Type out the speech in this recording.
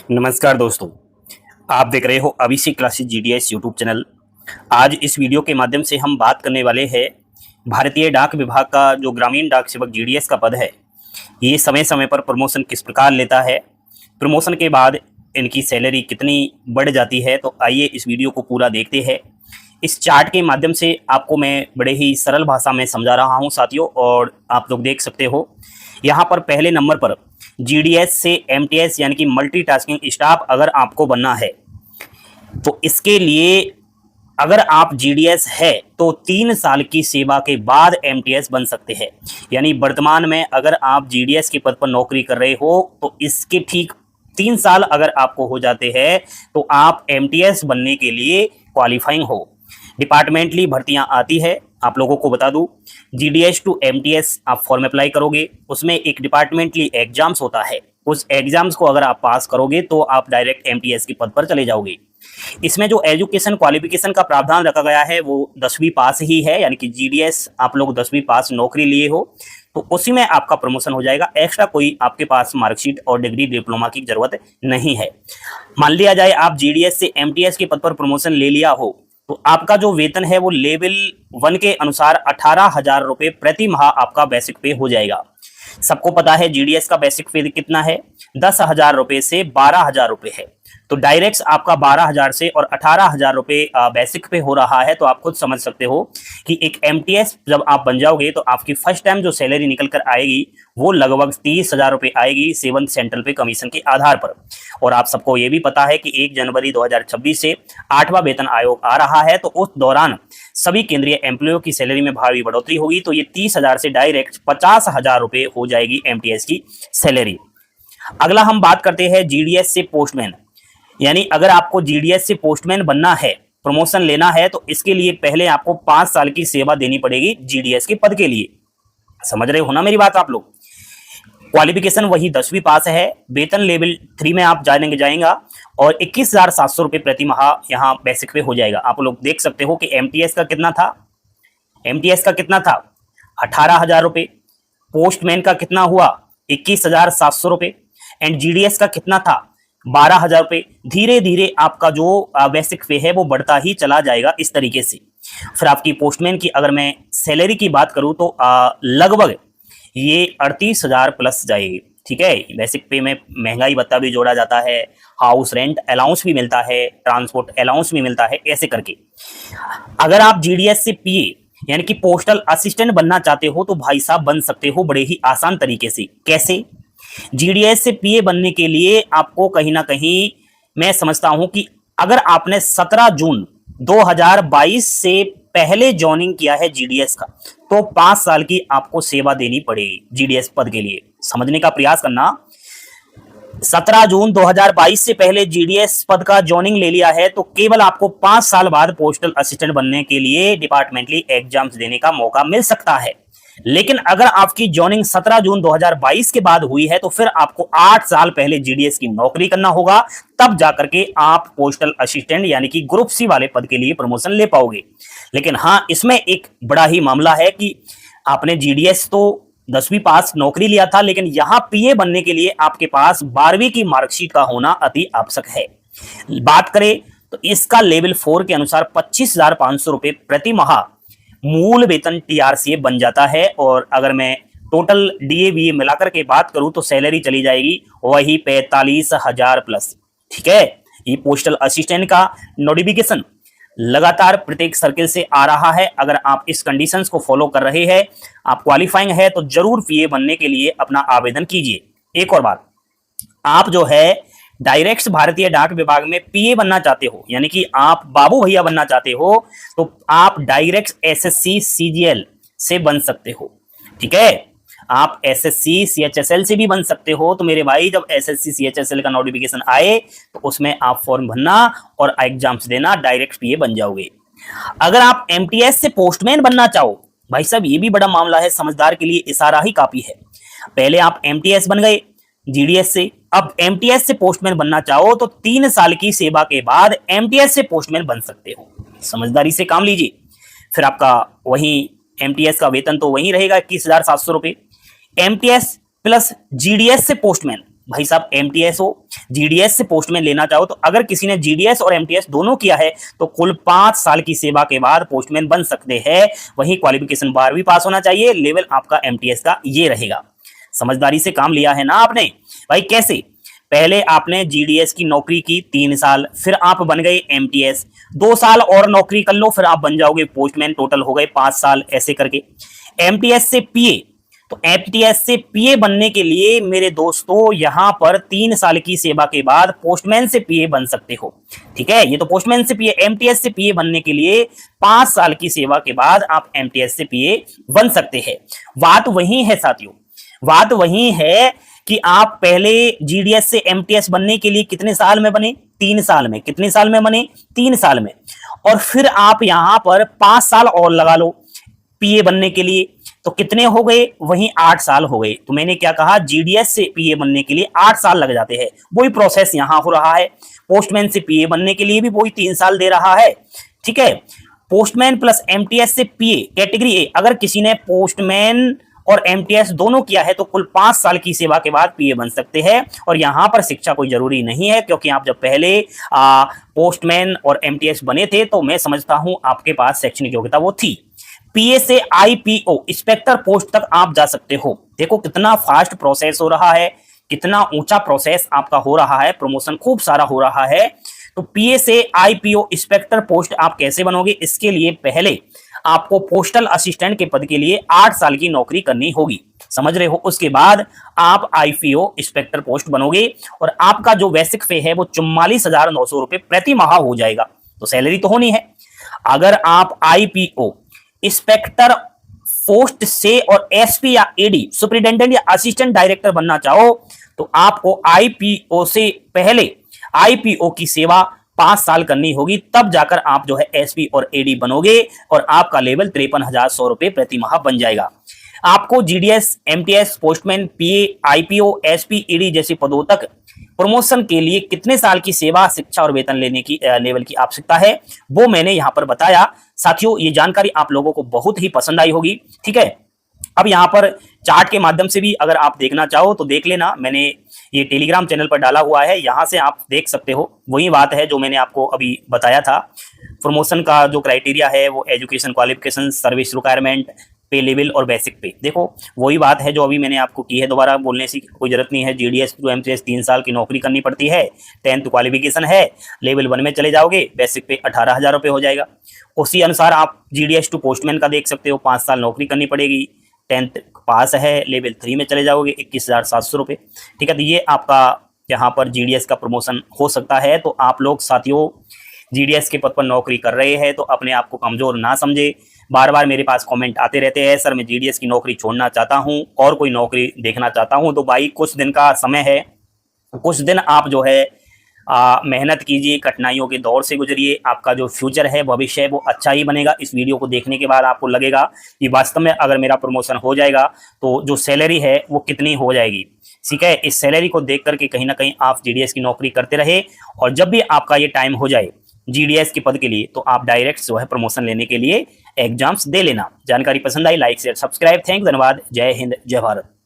नमस्कार दोस्तों, आप देख रहे हो अभिषेक क्लासेस जीडीएस यूट्यूब चैनल। आज इस वीडियो के माध्यम से हम बात करने वाले हैं भारतीय डाक विभाग का जो ग्रामीण डाक सेवक जीडीएस का पद है, ये समय समय पर प्रमोशन किस प्रकार लेता है, प्रमोशन के बाद इनकी सैलरी कितनी बढ़ जाती है। तो आइए इस वीडियो को पूरा देखते हैं। इस चार्ट के माध्यम से आपको मैं बड़े ही सरल भाषा में समझा रहा हूँ साथियों, और आप लोग देख सकते हो यहाँ पर पहले नंबर पर जीडीएस से एमटीएस यानी कि मल्टीटास्किंग स्टाफ अगर आपको बनना है तो इसके लिए अगर आप जीडीएस है तो 3 साल की सेवा के बाद एमटीएस बन सकते हैं। यानी वर्तमान में अगर आप जीडीएस के पद पर नौकरी कर रहे हो तो इसके ठीक 3 साल अगर आपको हो जाते हैं तो आप एमटीएस बनने के लिए क्वालिफाइंग हो। डिपार्टमेंटली भर्तियां आती है, आप लोगों को बता दूं, जीडीएस टू एमटीएस आप फॉर्म अप्लाई करोगे, उसमें एक डिपार्टमेंटली एग्जाम्स होता है। उस एग्जाम्स को अगर आप पास करोगे तो आप डायरेक्ट एमटीएस के पद पर चले जाओगे। इसमें जो एजुकेशन क्वालिफिकेशन का प्रावधान रखा गया है वो 10वीं पास ही है, यानी कि जीडीएस आप लोग 10वीं पास नौकरी लिए हो तो उसी में आपका प्रमोशन हो जाएगा। एक्स्ट्रा कोई आपके पास मार्कशीट और डिग्री डिप्लोमा की जरूरत नहीं है। मान लिया जाए आप जीडीएस से एमटीएस के पद पर प्रमोशन ले लिया हो तो आपका जो वेतन है वो लेवल 1 के अनुसार 18,000 रुपए प्रति माह आपका बेसिक पे हो जाएगा। सबको पता है जीडीएस का बेसिक पे कितना है, 10,000 रुपए से 12,000 रुपए है। तो डायरेक्ट आपका 12,000 से और 18,000 रुपए बेसिक पे हो रहा है। तो आप खुद समझ सकते हो कि एक एमटीएस जब आप बन जाओगे तो आपकी फर्स्ट टाइम जो सैलरी निकल कर आएगी वो लगभग 30,000 रुपए आएगी 7 सेंट्रल पे कमीशन के आधार पर। और आप सबको ये भी पता है कि 1 जनवरी 2026 से 8वां वेतन आयोग आ रहा है, तो उस दौरान सभी केंद्रीय एम्प्लॉयों की सैलरी में भारी बढ़ोतरी होगी। तो ये 30,000 से डायरेक्ट 50,000 रुपए हो जाएगी एमटीएस की सैलरी। अगला हम बात करते हैं जीडीएस से पोस्टमैन। यानी अगर आपको जीडीएस से पोस्टमैन बनना है, प्रमोशन लेना है, तो इसके लिए पहले आपको 5 साल की सेवा देनी पड़ेगी जीडीएस के पद के लिए। समझ रहे हो ना मेरी बात आप लोग? क्वालिफिकेशन वही 10वीं पास है, वेतन लेवल 3 में आप जाएंगा और 21,700 रुपए प्रति माह यहाँ बेसिक पे हो जाएगा। आप लोग देख सकते हो कि एमटीएस का कितना था, एमटीएस का कितना था 18,000 रुपए, पोस्टमैन का कितना हुआ 21,700 रुपए एंड जीडीएस का कितना था 12,000 रुपए। धीरे धीरे आपका जो बेसिक पे है वो बढ़ता ही चला जाएगा इस तरीके से। फिर आपकी पोस्टमैन की अगर मैं सैलरी की बात करूं तो लगभग ये 38,000 प्लस जाएगी। ठीक है, बेसिक पे में महंगाई भत्ता भी जोड़ा जाता है, हाउस रेंट अलाउंस भी मिलता है, ट्रांसपोर्ट अलाउंस भी मिलता है, ऐसे करके। अगर आप जीडीएस से पीए यानी कि पोस्टल असिस्टेंट बनना चाहते हो तो भाई साहब बन सकते हो बड़े ही आसान तरीके से। कैसे? जीडीएस से पीए बनने के लिए आपको कहीं ना कहीं मैं समझता हूं कि अगर आपने 17 जून 2022 से पहले ज्वाइनिंग किया है जीडीएस का तो 5 साल की आपको सेवा देनी पड़ेगी जीडीएस पद के लिए। समझने का प्रयास करना। 17 जून 2022 से पहले जीडीएस पद का ज्वाइनिंग ले लिया है तो केवल आपको 5 साल बाद पोस्टल असिस्टेंट बनने के लिए डिपार्टमेंटली एग्जाम्स देने का मौका मिल सकता है। लेकिन अगर आपकी ज्वाइनिंग 17 जून 2022 के बाद हुई है तो फिर आपको 8 साल पहले जीडीएस की नौकरी करना होगा, तब जाकर के आप पोस्टल असिस्टेंट यानी कि ग्रुप सी वाले पद के लिए प्रमोशन ले पाओगे। लेकिन हाँ, इसमें एक बड़ा ही मामला है कि आपने जीडीएस तो 10वीं पास नौकरी लिया था, लेकिन यहां पीए बनने के लिए आपके पास 12वीं की मार्कशीट का होना अति आवश्यक है। बात करें तो इसका लेवल 4 के अनुसार 25,500 रुपए प्रति माह मूल वेतन टीआरसीए बन जाता है। और अगर मैं टोटल डीए मिलाकर के बात करूं तो सैलरी चली जाएगी वही 45,000 प्लस। ठीक है, ये पोस्टल असिस्टेंट का नोटिफिकेशन लगातार प्रत्येक सर्किल से आ रहा है। अगर आप इस कंडीशंस को फॉलो कर रहे हैं, आप क्वालिफाइंग है, तो जरूर पीए बनने के लिए अपना आवेदन कीजिए। एक और बात, आप जो है डायरेक्ट भारतीय डाक विभाग में पीए बनना चाहते हो, यानी कि आप बाबू भैया बनना चाहते हो, तो आप डायरेक्ट एसएससी सीजीएल से बन सकते हो। ठीक है, आप एसएससी सीएचएसएल से भी बन सकते हो। तो मेरे भाई, जब एसएससी सीएचएसएल का नोटिफिकेशन आए तो उसमें आप फॉर्म भरना और एग्जाम्स देना, डायरेक्ट पीए बन जाओगे। अगर आप एमटीएस से पोस्टमैन बनना चाहो, भाई साहब ये भी बड़ा मामला है, समझदार के लिए इशारा ही काफी है। पहले आप एमटीएस बन गए जीडीएस से, अब एमटीएस से पोस्टमैन बनना चाहो तो 3 साल की सेवा के बाद एमटीएस से पोस्टमैन बन सकते हो। समझदारी से काम लीजिए। फिर आपका वही एमटीएस का वेतन तो वही रहेगा 21,700 रुपए। एमटीएस प्लस जीडीएस से पोस्टमैन भाई साहब एमटीएस हो, जीडीएस से पोस्टमैन लेना चाहो तो अगर किसी ने जीडीएस और एमटीएस दोनों किया है तो कुल 5 साल की सेवा के बाद पोस्टमैन बन सकते हैं। वहीं क्वालिफिकेशन 12वीं पास होना चाहिए, लेवल आपका एमटीएस का ये रहेगा। समझदारी से काम लिया है ना आपने भाई। कैसे? पहले आपने जीडीएस की नौकरी की 3 साल, फिर आप बन गए एमटीएस, 2 साल और नौकरी कर लो, फिर आप बन जाओगे पोस्टमैन, टोटल हो गए 5 साल। ऐसे करके एमटीएस से पीए, तो एमटीएस से पीए बनने के लिए मेरे दोस्तों यहां पर 3 साल की सेवा के बाद पोस्टमैन से पीए बन सकते हो। ठीक है, ये तो पोस्टमैन से पीए। एमटीएस से पीए बनने के लिए 5 साल की सेवा के बाद आप एमटीएस से पीए बन सकते हैं। बात वही है साथियों, बात वही है कि आप पहले जीडीएस से एमटीएस बनने के लिए कितने साल में बने? 3 साल में। कितने साल में बने? 3 साल में। और फिर आप यहां पर 5 साल और लगा लो पीए बनने के लिए, तो कितने हो गए? वहीं 8 साल हो गए। तो मैंने क्या कहा, जीडीएस से पीए बनने के लिए 8 साल लग जाते हैं। वही प्रोसेस यहां हो रहा है। पोस्टमैन से पीए बनने के लिए भी वही 3 साल दे रहा है। ठीक है, पोस्टमैन प्लस एमटीएस से पीए कैटेगरी ए, अगर किसी ने पोस्टमैन और एमटीएस दोनों किया है तो कुल 5 साल की सेवा के बाद पीए बन सकते हैं। और यहां पर शिक्षा कोई जरूरी नहीं है, क्योंकि आप जब पहले पोस्टमैन और एमटीएस बने थे तो मैं समझता हूं आपके पास शैक्षणिक योग्यता वो थी। पीए से आईपीओ इंस्पेक्टर पोस्ट तक आप जा सकते हो। देखो कितना फास्ट प्रोसेस हो रहा है, कितना ऊंचा प्रोसेस आपका हो रहा है, प्रमोशन खूब सारा हो रहा है। तो पीए से आईपीओ इंस्पेक्टर पोस्ट आप कैसे बनोगे? इसके लिए पहले आपको पोस्टल असिस्टेंट के पद के लिए 8 साल की नौकरी करनी होगी, समझ रहे हो। उसके बाद आप आईपीओ इंस्पेक्टर पोस्ट बनोगे और आपका जो बेसिक पे है वो 44,900 रुपए प्रति माह हो जाएगा। तो सैलरी तो होनी है। अगर आप आईपीओ इंस्पेक्टर पोस्ट से और एसपी या एडी सुपरिटेंडेंट या असिस्टेंट डायरेक्टर बनना चाहो तो आपको आईपीओ से पहले आईपीओ की सेवा 5 साल करनी होगी, तब जाकर आप जो है एसपी और एडी बनोगे और आपका लेवल 53,100 रुपए प्रति माह बन जाएगा। आपको जीडीएस, एमटीएस, पोस्टमैन, पीए, आईपीओ, एसपी, ईडी जैसे पदों तक प्रमोशन के लिए कितने साल की सेवा, शिक्षा और वेतन लेने की लेवल की आवश्यकता है वो मैंने यहां पर बताया। साथियों ये जानकारी आप लोगों को बहुत ही पसंद आई होगी। ठीक है, अब यहां पर चार्ट के माध्यम से भी अगर आप देखना चाहो तो देख लेना, मैंने ये टेलीग्राम चैनल पर डाला हुआ है, यहां से आप देख सकते हो। वही बात है जो मैंने आपको अभी बताया था। प्रमोशन का जो क्राइटेरिया है वो एजुकेशन क्वालिफिकेशन, सर्विस रिक्वायरमेंट, पे लेवल और बेसिक पे। देखो वही बात है जो अभी मैंने आपको की है, दोबारा बोलने की कोई जरूरत नहीं है। जीडीएस टू एमटीएस 3 साल की नौकरी करनी पड़ती है, 10th क्वालिफिकेशन है, लेवल 1 में चले जाओगे, बेसिक पे 18,000 रुपये हो जाएगा। उसी अनुसार आप जीडीएस टू पोस्टमैन का देख सकते हो, 5 साल नौकरी करनी पड़ेगी, 10th पास है, लेवल 3 में चले जाओगे, 21,700 रुपये। ठीक है, तो ये आपका यहाँ पर जीडीएस का प्रमोशन हो सकता है। तो आप लोग साथियों जीडीएस के पद पर नौकरी कर रहे हैं तो अपने आप को कमजोर ना समझे। बार बार मेरे पास कमेंट आते रहते हैं, सर मैं जीडीएस की नौकरी छोड़ना चाहता हूं और कोई नौकरी देखना चाहता हूं। तो भाई कुछ दिन का समय है, कुछ दिन आप जो है मेहनत कीजिए, कठिनाइयों के दौर से गुजरिए, आपका जो फ्यूचर है, भविष्य है वो अच्छा ही बनेगा। इस वीडियो को देखने के बाद आपको लगेगा कि वास्तव में अगर मेरा प्रमोशन हो जाएगा तो जो सैलरी है वो कितनी हो जाएगी। ठीक है, इस सैलरी को देख करके कहीं ना कहीं आप जीडीएस की नौकरी करते रहे और जब भी आपका ये टाइम हो जाए जीडीएस के पद के लिए तो आप डायरेक्ट जो है प्रमोशन लेने के लिए एग्जाम्स दे लेना। जानकारी पसंद आई, लाइक शेयर सब्सक्राइब। थैंक, धन्यवाद। जय हिंद, जय भारत।